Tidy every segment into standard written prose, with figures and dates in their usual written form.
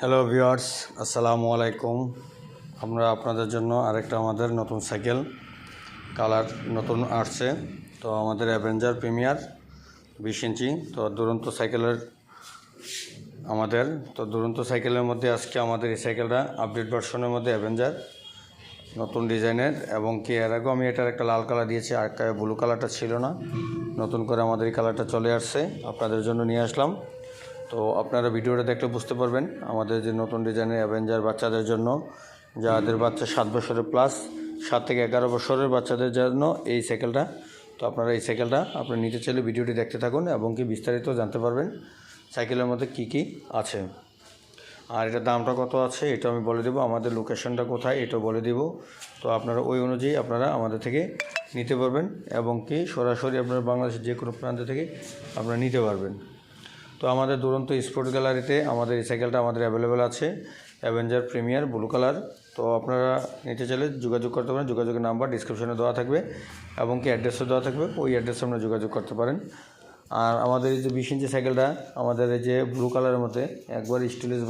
Hello viewers, আসসালামু আলাইকুম। আমরা আপনাদের জন্য আরেকটা আমাদের নতুন সাইকেল কালার নতুন আসছে। তো আমাদের অ্যাভেঞ্জার প্রিমিয়ার 20 ইঞ্চি। তো দুরন্ত সাইকেলের মধ্যে আজকে আমাদের এই সাইকেলটা আপডেট ভার্সনের মধ্যে অ্যাভেঞ্জার নতুন ডিজাইনের, এবং কি এর আগেও আমি এটার একটা লাল কালার দিয়েছি, আর ব্লু কালারটা ছিল না, নতুন করে আমাদের এই কালারটা চলে আসছে, আপনাদের জন্য নিয়ে আসলাম। তো আপনারা ভিডিওটা দেখলে বুঝতে পারবেন আমাদের যে নতুন ডিজাইনের অ্যাভেঞ্জার বাচ্চাদের জন্য, যাদের বাচ্চা 7 বছরের প্লাস, 7 থেকে 11 বছরের বাচ্চাদের জন্য এই সাইকেলটা। তো আপনারা এই সাইকেলটা আপনারা নিতে চাইলে ভিডিওটি দেখতে থাকুন, এবং কি বিস্তারিত জানতে পারবেন সাইকেলের মধ্যে কি কি আছে, আর এটার দামটা কত আছে এটা আমি বলে দেবো, আমাদের লোকেশনটা কোথায় এটাও বলে দেবো। তো আপনারা ওই অনুযায়ী আপনারা আমাদের থেকে নিতে পারবেন, এবং কি সরাসরি আপনারা বাংলাদেশের যে কোনো প্রান্ত থেকে আপনারা নিতে পারবেন। তো আমাদের দুরন্ত স্পোর্টস গ্যালারিতে আমাদের এই সাইকেলটা আমাদের অ্যাভেলেবেল আছে, অ্যাভেঞ্জার প্রিমিয়ার ব্লু কালার। তো আপনারা নিতে চাইলে যোগাযোগ করতে পারেন, যোগাযোগের নাম্বার ডিসক্রিপশনে দেওয়া থাকবে, এবং কি অ্যাড্রেসও দেওয়া থাকবে, ওই অ্যাড্রেসে আপনারা যোগাযোগ করতে পারেন। আর আমাদের এই যে 20 ইঞ্চি সাইকেলটা আমাদের এই যে ব্লু কালারের মধ্যে একবার স্টিলেস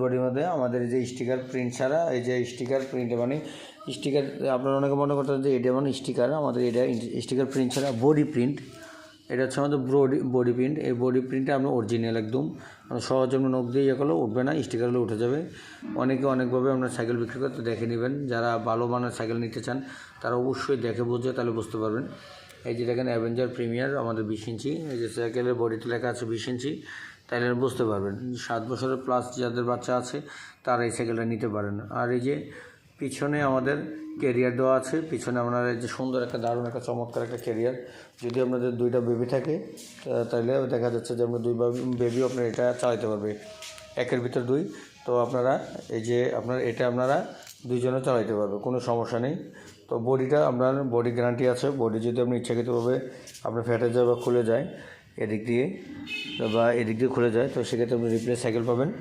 বডির মধ্যে আমাদের এই যে স্টিকার প্রিন্ট ছাড়া, এই যে স্টিকার প্রিন্ট মানে স্টিকার, আপনারা অনেকে মনে করতেন যে এটা মানে স্টিকার, আমাদের এটা স্টিকার প্রিন্ট ছাড়া বডি প্রিন্ট। এটা হচ্ছে আমাদের বডি প্রিন্ট। এই বডি প্রিন্টটা আপনার অরিজিনাল একদম সহজে আপনার নখ দিয়ে ইয়ে করলে উঠবে না, স্টিকার হলে উঠে যাবে। অনেকে অনেকভাবে আপনার সাইকেল বিক্রি করতে দেখে নেবেন, যারা ভালো মানের সাইকেল নিতে চান তারা অবশ্যই দেখে বুঝে তাহলে বুঝতে পারবেন। এই যে দেখেন অ্যাভেঞ্জার প্রিমিয়ার আমাদের 20 ইঞ্চি, এই যে সাইকেলের বডিতে লেখা আছে 20 ইঞ্চি, তাহলে বুঝতে পারবেন 7 বছরের প্লাস যাদের বাচ্চা আছে তারা এই সাইকেলটা নিতে পারেন। আর এই যে পিছনে আমাদের ক্যারিয়ার দেওয়া আছে, পিছনে আপনার এই যে সুন্দর একটা দারুণ একটা চমৎকার একটা ক্যারিয়ার। যদি আপনাদের 2টা বেবি থাকে তাহলে দেখা যাচ্ছে যে আপনার 2 বেবিও আপনার এটা চালাতে পারবে, একের ভিতর 2। তো আপনারা এই যে এটা আপনারা 2 জনে চালাতে পারবে, কোনো সমস্যা নেই। তো বডিটা আপনার বডি গ্যারান্টি আছে, বডি যদি আপনি ইচ্ছাকৃতভাবে আপনার ফেটে যায় বা খুলে যায় এদিক দিয়ে খুলে যায়, তো সেক্ষেত্রে আপনি রিপ্লেস সাইকেল পাবেন।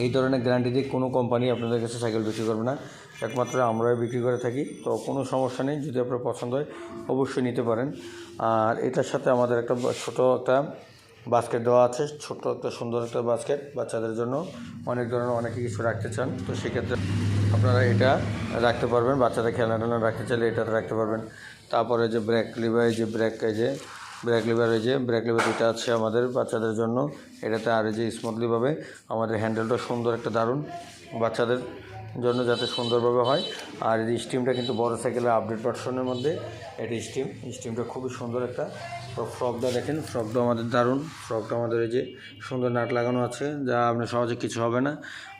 এই ধরনের গ্যারান্টি দিয়ে কোনো কোম্পানি আপনাদের কাছে সাইকেল বিক্রি করবে না, একমাত্র আমরাই বিক্রি করে থাকি। তো কোনো সমস্যা নেই, যদি আপনার পছন্দ হয় অবশ্যই নিতে পারেন। আর এটার সাথে আমাদের একটা ছোটো একটা বাস্কেট দেওয়া আছে, ছোট্ট একটা সুন্দর একটা বাস্কেট বাচ্চাদের জন্য, অনেক ধরনের অনেকে কিছু রাখতে চান, তো সেক্ষেত্রে আপনারা এটা রাখতে পারবেন। বাচ্চাদের খেলনা টেলনা রাখতে চাইলে এটাতে রাখতে পারবেন। তারপরে যে ব্রেক লিভার, এই যে ব্রেক লিভার 2টা আছে আমাদের বাচ্চাদের জন্য এটাতে। আর এই যে স্মুথলিভাবে আমাদের হ্যান্ডেলটা সুন্দর একটা দারুণ বাচ্চাদের জন্য যাতে সুন্দরভাবে হয়। আর এই স্টিমটা কিন্তু বড় সাইকেলের আপডেট ভার্সনের মধ্যে এটা স্টিমটা খুবই সুন্দর একটা। তো ফ্রকটা দেখেন, ফ্রকটা আমাদের দারুণ, ফ্রকটা আমাদের এই যে সুন্দর নাট লাগানো আছে, যা আপনার সহজে কিছু হবে না।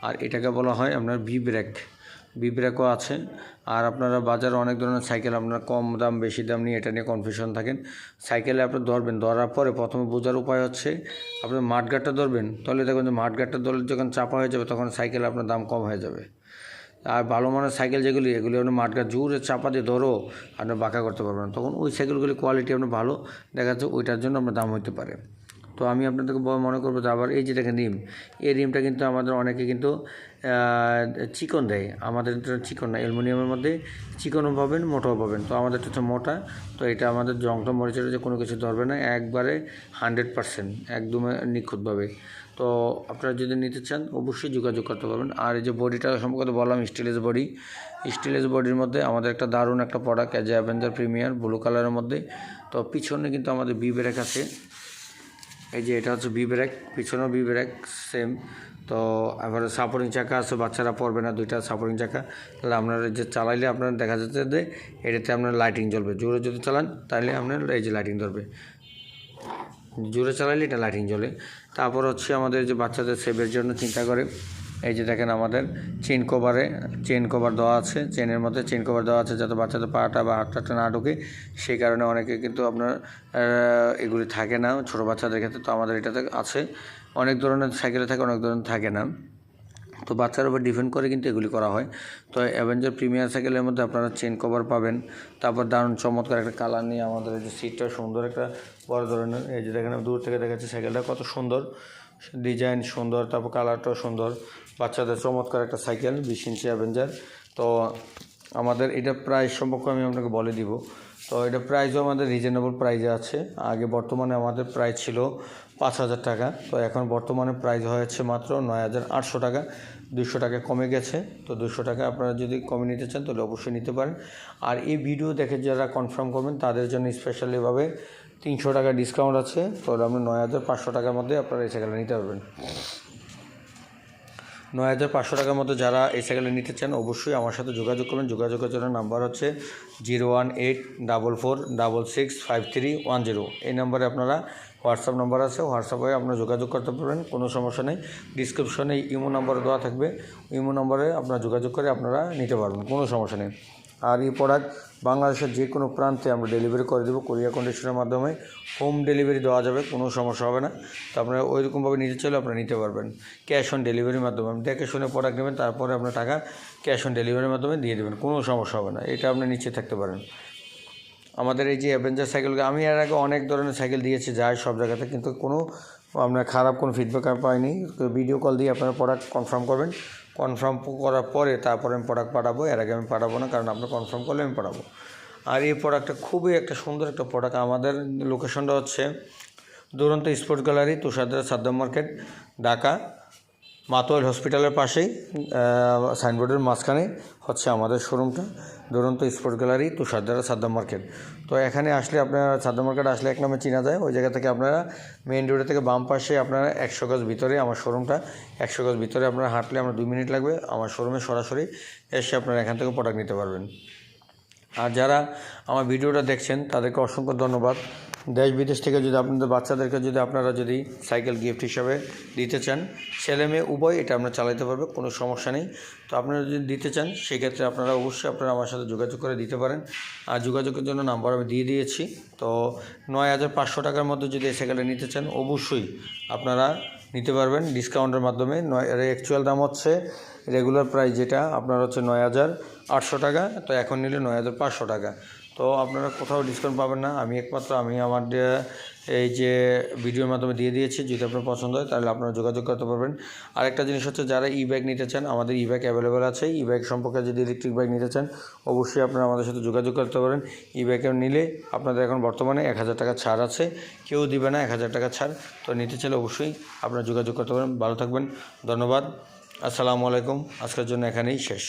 আর এটাকে বলা হয় আপনার বি ব্রেকও আছে। আর আপনারা বাজারে অনেক ধরনের সাইকেল আপনারা কম দাম বেশি দাম নিয়ে এটা নিয়ে কনফিউশন থাকেন। সাইকেলে আপনি ধরার পরে প্রথমে বোঝার উপায় হচ্ছে আপনি মাঠগাটটা ধরবেন, তাহলে দেখবেন যে মাঠগাটটা ধরলে যখন চাপা হয়ে যাবে তখন সাইকেল আপনার দাম কম হয়ে যাবে। আর ভালো মানের সাইকেল এগুলি আপনি মাঠগাট জোরে চাপা দিয়ে ধরো আপনি বাঁকা করতে পারবেন না, তখন ওই সাইকেলগুলি কোয়ালিটি আপনার ভালো দেখা যাচ্ছে, ওইটার জন্য আপনার দাম হতে পারে। তো আমি আপনাদেরকে মনে করবো যে আবার এই যে দেখেন এই রিমটা কিন্তু আমাদের অনেকে কিন্তু চিকন দেয়, আমাদের চিকন না, অ্যালুমিনিয়ামের মধ্যে চিকনও পাবেন মোটাও পাবেন। তো আমাদের হচ্ছে মোটা, তো এটা আমাদের জংটা মরিচের যে কোনো কিছু ধরবে না, একবারে 100% একদম নিখুঁতভাবে। তো আপনারা যদি নিতে চান অবশ্যই যোগাযোগ করতে পারবেন। আর এই যে বডিটা সম্পর্কে বললাম স্টিলেস বডির মধ্যে আমাদের একটা দারুণ একটা প্রোডাক্ট যে অ্যাভেঞ্জার প্রিমিয়ার ব্লু কালারের মধ্যে। তো পিছনে কিন্তু আমাদের বি ব্রেক আছে, এই যে এটা হচ্ছে বি ব্রেক, পিছনেও বি ব্রেক সেম। তো আবার সাপোর্টিং চাকা আছে, বাচ্চারা পড়বে না, 2টা সাপোর্টিং চাকা। তাহলে আপনারা যে চালাইলে আপনার দেখা যাচ্ছে যে এটাতে আপনার লাইটিং জ্বলবে, জোরে যদি চালান তাহলে আপনার এই যে লাইটিং ধরবে, জোরে চালাইলে এটা লাইটিং জ্বলে। তারপর হচ্ছে আমাদের যে বাচ্চাদের সেভের জন্য চিন্তা করে এই যে দেখেন আমাদের চেন কভার দেওয়া আছে, চেনের মধ্যে চেন কভার দেওয়া আছে যাতে বাচ্চাদের পাটা বা হাতটা না ঢোকে। সেই কারণে অনেকে কিন্তু আপনার এগুলি থাকে না ছোটো বাচ্চাদের ক্ষেত্রে, তো আমাদের এটাতে আছে। অনেক ধরনের সাইকেলে থাকে, অনেক ধরনের থাকে না, তো বাচ্চার উপর ডিপেন্ড করে কিন্তু এগুলি করা হয়। তো অ্যাভেঞ্জার প্রিমিয়ার সাইকেলের মধ্যে আপনারা চেন কভার পাবেন। তারপর দারুণ চমৎকার একটা কালার নিয়ে আমাদের এই যে সিটটা সুন্দর একটা বড় ধরনের, এই যে দেখেন দূর থেকে দেখা যাচ্ছে সাইকেলটা কত সুন্দর, ডিজাইন সুন্দর, তারপর কালারটাও সুন্দর, বাচ্চাদের চমৎকার একটা সাইকেল 20 ইঞ্চি অ্যাভেঞ্জার। তো আমাদের এটা প্রাইস সম্পর্কে আমি আপনাকে বলে দিব। তো এটা প্রাইসও আমাদের রিজনেবল প্রাইসে আছে। আগে বর্তমানে আমাদের প্রাইস ছিল 5,000 টাকা, তো এখন বর্তমানে প্রাইস হয়েছে মাত্র 9,800 টাকা, 200 টাকা কমে গেছে। তো 200 টাকা আপনারা যদি কমে নিতে চান তাহলে অবশ্যই নিতে পারেন। আর এই ভিডিও দেখে যারা কনফার্ম করবেন তাদের জন্য স্পেশালিভাবে 300 টাকা ডিসকাউন্ট আছে। তাহলে আমরা 9,500 টাকার মধ্যে আপনারা এই সাইকেলটা নিতে পারবেন। 9,500 টাকার মধ্যে যারা এই সাইকেলটা নিতে চান অবশ্যই আমার সাথে যোগাযোগ করবেন। যোগাযোগের জন্য নাম্বার হচ্ছে 01844665310। এই নাম্বারে আপনারা হোয়াটসঅ্যাপ নাম্বার আছে, হোয়াটসঅ্যাপে আপনারা যোগাযোগ করতে পারবেন, কোনো সমস্যা নেই। ডিসক্রিপশনে ইমো নাম্বার দেওয়া থাকবে, ইমো নাম্বারে আপনারা যোগাযোগ করে আপনারা নিতে পারবেন, কোনো সমস্যা নেই। আর এই প্রোডাক্ট বাংলাদেশের যে কোনো প্রান্তে আমরা ডেলিভারি করে দেবো, কোরিয়ার কন্ডিশনের মাধ্যমে হোম ডেলিভারি দেওয়া যাবে, কোনো সমস্যা হবে না। তো আপনারা ওইরকমভাবে নিতে চাইলে আপনারা নিতে পারবেন ক্যাশ অন ডেলিভারির মাধ্যমে। দেখে শুনে প্রোডাক্ট নেবেন, তারপরে আপনার টাকা ক্যাশ অন ডেলিভারির মাধ্যমে দিয়ে দেবেন, কোনো সমস্যা হবে না। এটা আপনি নিচে থাকতে পারেন। আমাদের এই যে অ্যাভেঞ্জার সাইকেলকে আমি এর আগে অনেক ধরনের সাইকেল দিয়েছি যায় সব জায়গাতে, কিন্তু কোনো আপনার খারাপ কোনো ফিডব্যাক পাইনি। ভিডিও কল দিয়ে আপনারা প্রোডাক্ট কনফার্ম করবেন, কনফার্ম করার পরে তারপরে আমি প্রোডাক্ট পাঠাবো। এর আগে আমি পাঠাবো না, কারণ আপনার কনফার্ম করলে আমি পাঠাবো। আর এই প্রোডাক্টটা খুবই একটা সুন্দর একটা প্রোডাক্ট। আমাদের লোকেশনটা হচ্ছে দুরন্ত স্পোর্টস গ্যালারি, তুষারদার সাদ্দাম মার্কেট, ঢাকা। মাতোয়াল হসপিটালের পাশেই সাইনবোর্ডের মাঝখানে হচ্ছে আমাদের শোরুমটা, দুরন্ত স্পোর্টস গ্যালারি, তুষারদার সাদ্দাম মার্কেট। তো এখানে আসলে আপনারা সাদ্দাম মার্কেট আসলে এক নামে চেনা যায়। ওই জায়গা থেকে আপনারা মেইন রোডে থেকে বাম পাশে আপনারা 100 গজ ভিতরে আমার শোরুমটা, 100 গজ ভিতরে আপনারা হাঁটলে আমরা 2 মিনিট লাগবে। আমার শোরুমে সরাসরি এসে আপনারা এখান থেকে প্রোডাক্ট নিতে পারবেন। আর যারা আমার ভিডিওটা দেখছেন তাদেরকে অসংখ্য ধন্যবাদ। দেশ বিদেশ থেকে যদি আপনাদের বাচ্চাদেরকে যদি আপনারা যদি সাইকেল গিফট হিসাবে দিতে চান, ছেলে মেয়ে উভয় এটা আপনারা চালাতে পারবে, কোনো সমস্যা নেই। তো আপনারা যদি দিতে চান সেক্ষেত্রে আপনারা অবশ্যই আপনারা আমার সাথে যোগাযোগ করে দিতে পারেন। আর যোগাযোগের জন্য নাম্বার আমি দিয়ে দিয়েছি। তো 9,500 টাকার মধ্যে যদি এই সাইকেলটা নিতে চান অবশ্যই আপনারা নিতে পারবেন ডিসকাউন্টের মাধ্যমে। এর অ্যাকচুয়াল দাম হচ্ছে রেগুলার প্রাইস যেটা আপনার হচ্ছে 9,800 টাকা, তো এখন নিলে 9,500 টাকা। তো আপনারা কোথাও ডিসকাউন্ট পাবেন না, আমি একমাত্র আমি আমার এই যে ভিডিওর মাধ্যমে দিয়ে দিয়েছি। যদি আপনার পছন্দ হয় তাহলে আপনারা যোগাযোগ করতে পারবেন। আরেকটা জিনিস হচ্ছে যারা ই বাইক নিতে চান, আমাদের ই বাইক অ্যাভেলেবেল আছে। ই বাইক সম্পর্কে যদি ইলেকট্রিক বাইক নিতে চান অবশ্যই আপনারা আমাদের সাথে যোগাযোগ করতে পারেন। ই বাইকে নিলে আপনাদের এখন বর্তমানে 1,000 টাকা ছাড় আছে, কেউ দিবে না 1,000 টাকা ছাড়। তো নিতে চাইলে অবশ্যই আপনারা যোগাযোগ করতে পারেন। ভালো থাকবেন, ধন্যবাদ, আসসালামু আলাইকুম। আজকের জন্য এখানেই শেষ।